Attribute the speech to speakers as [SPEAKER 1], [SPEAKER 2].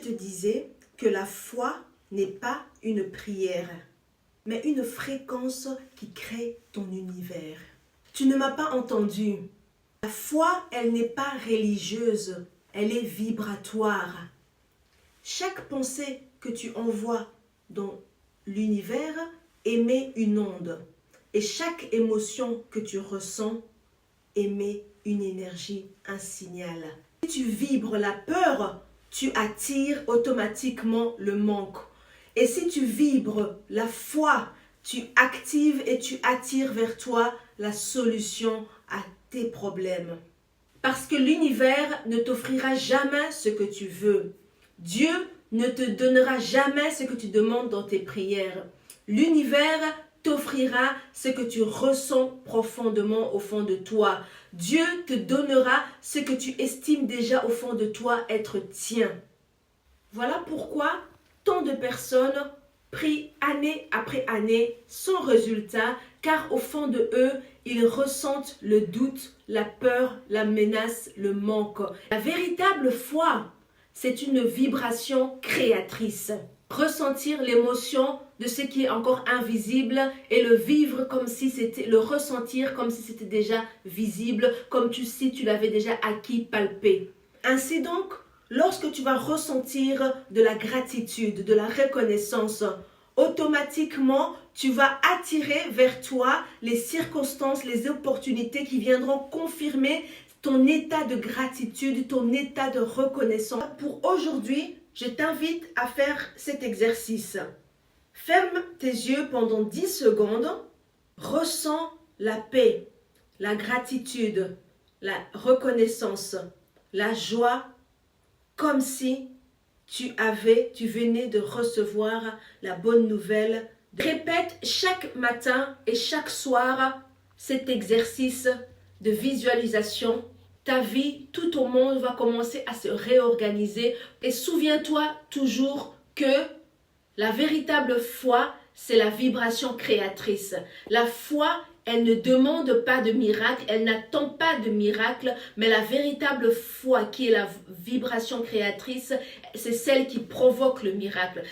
[SPEAKER 1] te disais que la foi n'est pas une prière, mais une fréquence qui crée ton univers. Tu ne m'as pas entendu. La foi, elle n'est pas religieuse, elle est vibratoire. Chaque pensée que tu envoies dans l'univers émet une onde. Et chaque émotion que tu ressens émet une énergie, un signal. Si tu vibres la peur, tu attires automatiquement le manque. Et si tu vibres la foi, tu actives et tu attires vers toi la solution à tes problèmes. Parce que l'univers ne t'offrira jamais ce que tu veux. Dieu ne te donnera jamais ce que tu demandes dans tes prières. L'univers t'offrira ce que tu ressens profondément au fond de toi. Dieu te donnera ce que tu estimes déjà au fond de toi être tien. Voilà pourquoi tant de personnes prient année après année sans résultat, car au fond de eux, ils ressentent le doute, la peur, la menace, le manque. La véritable foi, c'est une vibration créatrice. Ressentir l'émotion de ce qui est encore invisible et le vivre comme si c'était, le ressentir comme si c'était déjà visible, comme si tu l'avais déjà acquis, palpé. Ainsi donc, lorsque tu vas ressentir de la gratitude, de la reconnaissance, automatiquement, tu vas attirer vers toi les circonstances, les opportunités qui viendront confirmer ton état de gratitude, ton état de reconnaissance. Pour aujourd'hui, je t'invite à faire cet exercice. Ferme tes yeux pendant 10 secondes, ressens la paix, la gratitude, la reconnaissance, la joie, comme si tu venais de recevoir la bonne nouvelle. Répète chaque matin et chaque soir cet exercice de visualisation. Ta vie, tout ton monde va commencer à se réorganiser. Et souviens-toi toujours que la véritable foi, c'est la vibration créatrice. La foi, elle ne demande pas de miracle, elle n'attend pas de miracle, mais la véritable foi qui est la vibration créatrice, c'est celle qui provoque le miracle.